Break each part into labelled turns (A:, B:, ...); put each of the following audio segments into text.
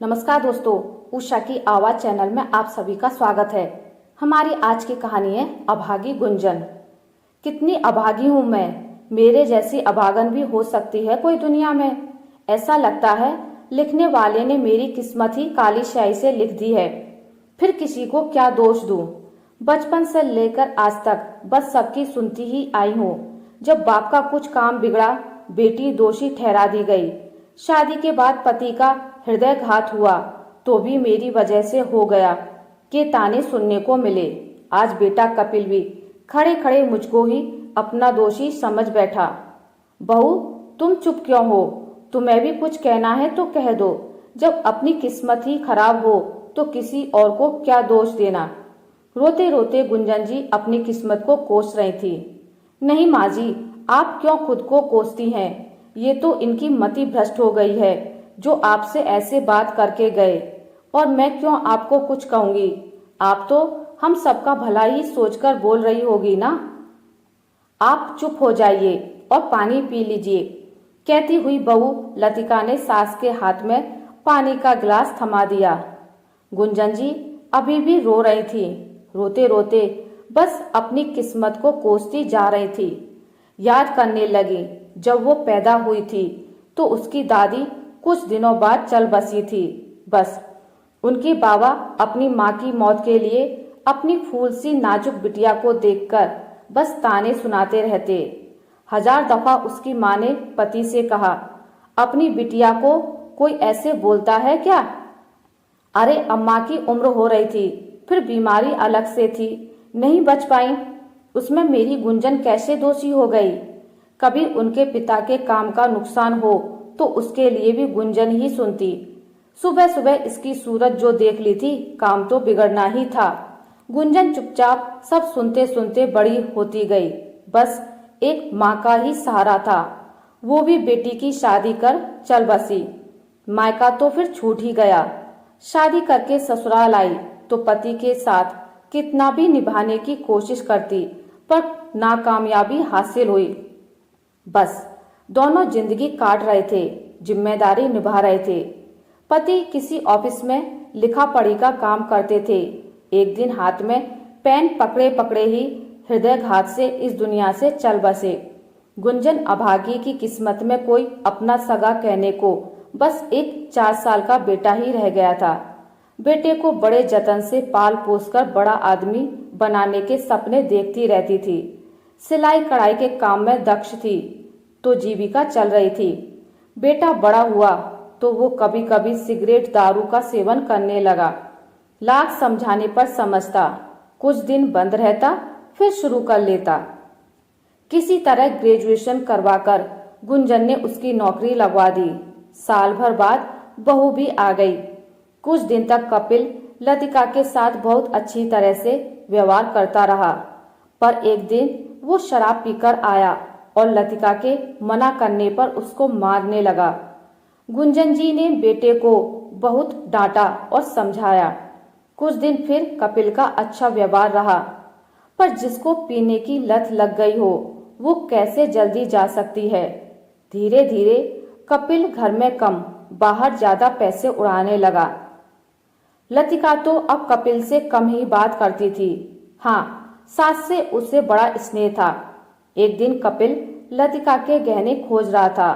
A: नमस्कार दोस्तों, उषा की आवाज चैनल में आप सभी का स्वागत है। हमारी आज की कहानी है अभागी गुंजन। कितनी अभागी हूँ मैं, मेरे जैसी अभागन भी हो सकती है कोई दुनिया में। ऐसा लगता है लिखने वाले ने मेरी किस्मत ही काली स्याही से लिख दी है। फिर किसी को क्या दोष दूं? बचपन से लेकर आज तक बस सबकी सुनती ही आई हूँ। जब बाप का कुछ काम बिगड़ा, बेटी दोषी ठहरा दी गई। शादी के बाद पति का हृदयघात हुआ तो भी मेरी वजह से हो गया के ताने सुनने को मिले। आज बेटा कपिल भी खड़े खड़े मुझको ही अपना दोषी समझ बैठा। बहू, तुम चुप क्यों हो? तुम्हें भी कुछ कहना है तो कह दो। जब अपनी किस्मत ही खराब हो तो किसी और को क्या दोष देना। रोते रोते गुंजन जी अपनी किस्मत को कोस रही थी। नहीं माँ जी, आप क्यों खुद को कोसती हैं? ये तो इनकी मति भ्रष्ट हो गई है जो आपसे ऐसे बात करके गए, और मैं क्यों आपको कुछ कहूंगी। आप तो हम सबका भला ही सोचकर बोल रही होगी ना। आप चुप हो जाइए और पानी पी लीजिए, कहती हुई बहू लतिका ने सास के हाथ में पानी का गिलास थमा दिया। गुंजन जी अभी भी रो रही थी। रोते रोते बस अपनी किस्मत को कोसती जा रही थी। याद करने लगी जब वो पैदा हुई थी तो उसकी दादी कुछ दिनों बाद चल बसी थी। बस उनके बाबा अपनी माँ की मौत के लिए अपनी फूल सी नाजुक बिटिया को देखकर बस ताने सुनाते रहते। 1000 दफा उसकी माँ ने पति से कहा, अपनी बिटिया को कोई ऐसे बोलता है क्या? अरे अम्मा की उम्र हो रही थी, फिर बीमारी अलग से थी, नहीं बच पाई। उसमें मेरी गुंजन कैसे दोषी हो गई? कभी उनके पिता के काम का नुकसान हो तो उसके लिए भी गुंजन ही सुनती। सुबह सुबह इसकी सूरत जो देख ली थी, काम तो बिगड़ना ही था। गुंजन चुपचाप सब सुनते सुनते बड़ी होती गई। बस एक माँ का ही सहारा था, वो भी बेटी की शादी कर चल बसी। मायका तो फिर छूट ही गया। शादी करके ससुराल आई तो पति के साथ कितना भी निभाने की कोशिश करती पर नाकामयाबी हासिल हुई। बस दोनों जिंदगी काट रहे थे, जिम्मेदारी निभा रहे थे। पति किसी ऑफिस में लिखा पढ़ी का काम करते थे। एक दिन हाथ में पेन पकड़े पकड़े ही हृदयघात से इस दुनिया से चल बसे। गुंजन अभागी की किस्मत में कोई अपना सगा कहने को बस एक 4 साल का बेटा ही रह गया था। बेटे को बड़े जतन से पाल पोसकर बड़ा आदमी बनाने के सपने देखती रहती थी। सिलाई कढ़ाई के काम में दक्ष थी तो जीविका चल रही थी। बेटा बड़ा हुआ तो वो कभी कभी सिगरेट दारू का सेवन करने लगा। लाख समझाने पर समझता, कुछ दिन बंद रहता फिर शुरू कर लेता। किसी तरह ग्रेजुएशन करवाकर गुंजन ने उसकी नौकरी लगवा दी। साल भर बाद बहू भी आ गई। कुछ दिन तक कपिल लतिका के साथ बहुत अच्छी तरह से व्यवहार करता रहा, पर एक दिन वो शराब पीकर आया और लतिका के मना करने पर उसको मारने लगा। गुंजन जी ने बेटे को बहुत डांटा और समझाया। कुछ दिन फिर कपिल का अच्छा व्यवहार रहा, पर जिसको पीने की लत लग गई हो वो कैसे जल्दी जा सकती है। धीरे धीरे कपिल घर में कम, बाहर ज्यादा पैसे उड़ाने लगा। लतिका तो अब कपिल से कम ही बात करती थी। हाँ, सास से उससे बड़ा स्नेह था। एक दिन कपिल लतिका के गहने खोज रहा था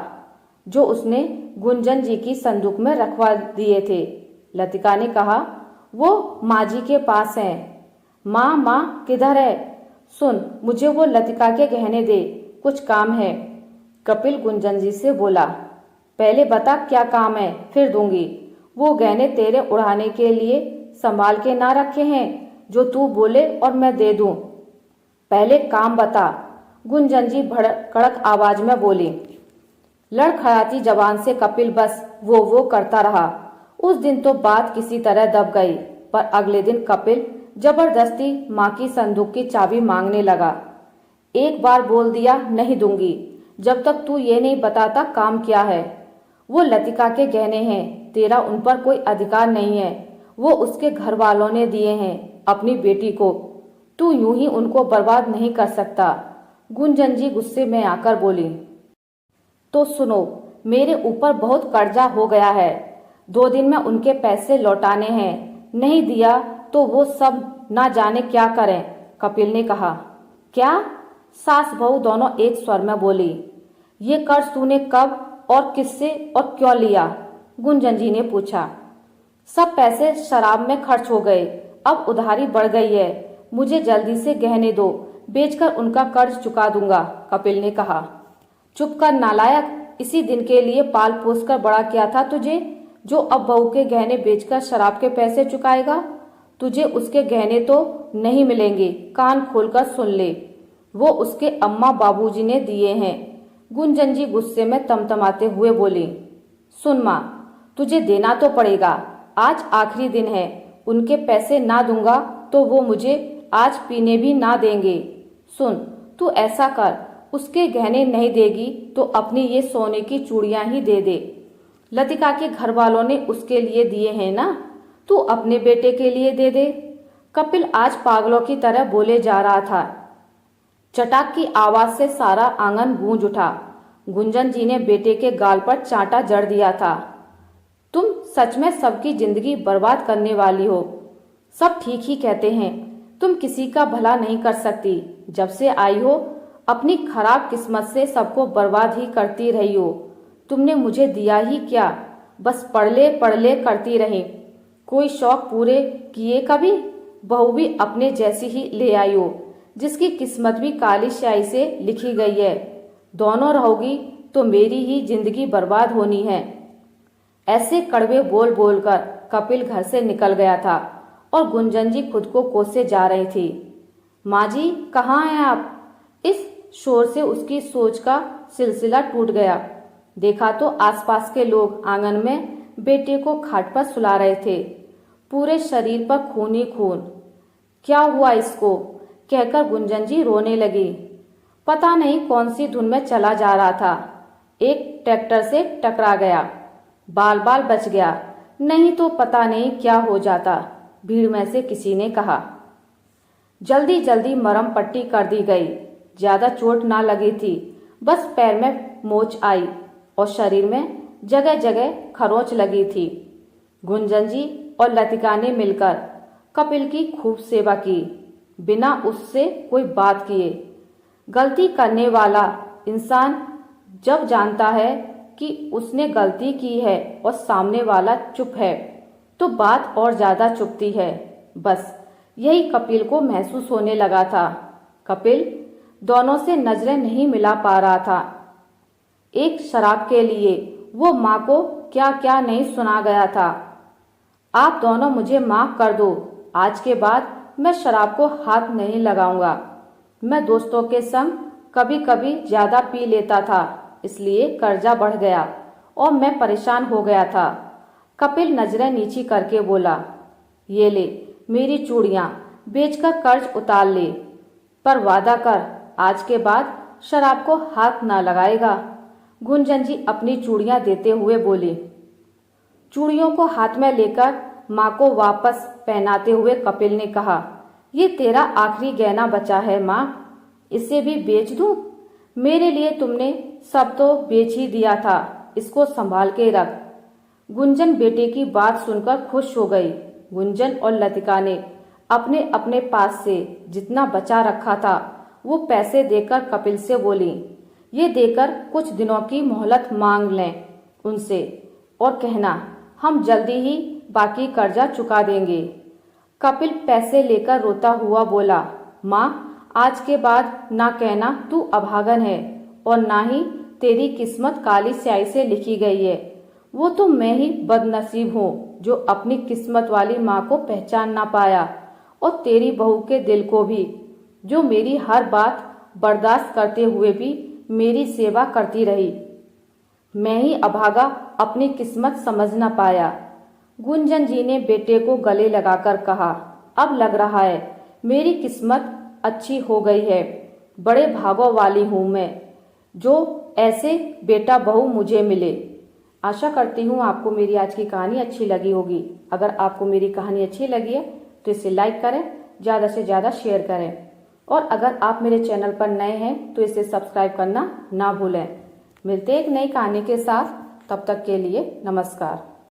A: जो उसने गुंजन जी की संदूक में रखवा दिए थे। लतिका ने कहा, वो माँ जी के पास हैं। माँ किधर है? सुन, मुझे वो लतिका के गहने दे, कुछ काम है। कपिल गुंजन जी से बोला, पहले बता क्या काम है, फिर दूंगी। वो गहने तेरे उड़ाने के लिए संभाल के ना रखे हैं जो तू बोले और मैं दे दूं। पहले काम बता, गुंजन जी कड़क आवाज में बोली। लड़खड़ाती जबान से कपिल बस वो करता रहा। उस दिन तो बात किसी तरह दब गई, पर अगले दिन कपिल जबरदस्ती माँ की संदूक की चाबी मांगने लगा। एक बार बोल दिया नहीं दूंगी, जब तक तू ये नहीं बताता काम क्या है। वो लतिका के गहने हैं, तेरा उन पर कोई अधिकार नहीं है। वो उसके घर वालों ने दिए हैं अपनी बेटी को, तू यूं ही उनको बर्बाद नहीं कर सकता। गुंजन जी गुस्से में आकर बोली, तो सुनो, मेरे ऊपर बहुत कर्जा हो गया है। 2 दिन में उनके पैसे लौटाने हैं, नहीं दिया तो वो सब ना जाने क्या करें, कपिल ने कहा। क्या? सास बहू दोनों एक स्वर में बोली। ये कर्ज तूने कब और किससे और क्यों लिया? गुंजन जी ने पूछा। सब पैसे शराब में खर्च हो गए, अब उधारी बढ़ गई है, मुझे जल्दी से गहने दो, बेचकर उनका कर्ज चुका दूंगा, कपिल ने कहा। चुप कर नालायक, इसी दिन के लिए पाल पोस कर बड़ा किया था तुझे, जो अब बहू के गहने बेचकर शराब के पैसे चुकाएगा। तुझे उसके गहने तो नहीं मिलेंगे, कान खोलकर सुन ले, वो उसके अम्मा बाबूजी ने दिए हैं। गुंजन जी गुस्से में तमतमाते हुए बोली। सुन माँ, तुझे देना तो पड़ेगा, आज आखिरी दिन है, उनके पैसे ना दूंगा तो वो मुझे आज पीने भी ना देंगे। सुन, तू ऐसा कर, उसके गहने नहीं देगी तो अपनी ये सोने की चूड़ियां ही दे दे। लतिका के घर वालों ने उसके लिए दिए हैं ना, तू अपने बेटे के लिए दे दे। कपिल आज पागलों की तरह बोले जा रहा था। चटाक की आवाज से सारा आंगन गूंज उठा। गुंजन जी ने बेटे के गाल पर चांटा जड़ दिया था। तुम सच में सबकी जिंदगी बर्बाद करने वाली हो। सब ठीक ही कहते हैं, तुम किसी का भला नहीं कर सकती। जब से आई हो अपनी खराब किस्मत से सबको बर्बाद ही करती रही हो। तुमने मुझे दिया ही क्या, बस पढ़ ले करती रही। कोई शौक पूरे किए कभी? बहू भी अपने जैसी ही ले आई हो, जिसकी किस्मत भी काली स्याही से लिखी गई है। दोनों रहोगी तो मेरी ही जिंदगी बर्बाद होनी है। ऐसे कड़वे बोल बोलकर कपिल घर से निकल गया था और गुंजन जी खुद को कोसे जा रही थी। माँ जी कहाँ हैं आप? इस शोर से उसकी सोच का सिलसिला टूट गया। देखा तो आसपास के लोग आंगन में बेटे को खाट पर सुला रहे थे, पूरे शरीर पर खून ही खून। क्या हुआ इसको, कहकर गुंजन जी रोने लगी। पता नहीं कौन सी धुन में चला जा रहा था, एक ट्रैक्टर से टकरा गया, बाल बाल बच गया, नहीं तो पता नहीं क्या हो जाता, भीड़ में से किसी ने कहा। जल्दी जल्दी मरहम पट्टी कर दी गई, ज्यादा चोट ना लगी थी, बस पैर में मोच आई और शरीर में जगह जगह खरोंच लगी थी। गुंजन जी और लतिका ने मिलकर कपिल की खूब सेवा की, बिना उससे कोई बात किए। गलती करने वाला इंसान जब जानता है कि उसने गलती की है और सामने वाला चुप है तो बात और ज्यादा चुभती है। बस यही कपिल को महसूस होने लगा था। कपिल दोनों से नजरें नहीं मिला पा रहा था। एक शराब के लिए वो माँ को क्या क्या नहीं सुना गया था। आप दोनों मुझे माफ कर दो, आज के बाद मैं शराब को हाथ नहीं लगाऊंगा। मैं दोस्तों के संग कभी कभी ज्यादा पी लेता था, इसलिए कर्जा बढ़ गया और मैं परेशान हो गया था। कपिल नजरें नीची करके बोला। ये ले मेरी चूड़ियां, बेचकर कर्ज उतार ले, पर वादा कर आज के बाद शराब को हाथ ना लगाएगा। गुंजन जी अपनी चूड़ियां देते हुए बोली। चूड़ियों को हाथ में लेकर माँ को वापस पहनाते हुए कपिल ने कहा, ये तेरा आखिरी गहना बचा है माँ, इसे भी बेच दूं? मेरे लिए तुमने सब तो बेच ही दिया था, इसको संभाल के रख। गुंजन बेटे की बात सुनकर खुश हो गई। गुंजन और लतिका ने अपने अपने पास से जितना बचा रखा था वो पैसे देकर कपिल से बोली, ये देकर कुछ दिनों की मोहलत मांग लें उनसे और कहना हम जल्दी ही बाकी कर्जा चुका देंगे। कपिल पैसे लेकर रोता हुआ बोला, माँ आज के बाद ना कहना तू अभागन है और ना ही तेरी किस्मत काली स्याही से लिखी गई है। वो तो मैं ही बदनसीब हूँ जो अपनी किस्मत वाली माँ को पहचान ना पाया, और तेरी बहू के दिल को भी, जो मेरी हर बात बर्दाश्त करते हुए भी मेरी सेवा करती रही। मैं ही अभागा अपनी किस्मत समझ न पाया। गुंजन जी ने बेटे को गले लगाकर कहा, अब लग रहा है मेरी किस्मत अच्छी हो गई है, बड़े भागों वाली हूँ मैं, जो ऐसे बेटा बहू मुझे मिले। आशा करती हूँ आपको मेरी आज की कहानी अच्छी लगी होगी। अगर आपको मेरी कहानी अच्छी लगी है तो इसे लाइक करें, ज़्यादा से ज़्यादा शेयर करें, और अगर आप मेरे चैनल पर नए हैं तो इसे सब्सक्राइब करना ना भूलें। मिलते हैं एक नई कहानी के साथ, तब तक के लिए नमस्कार।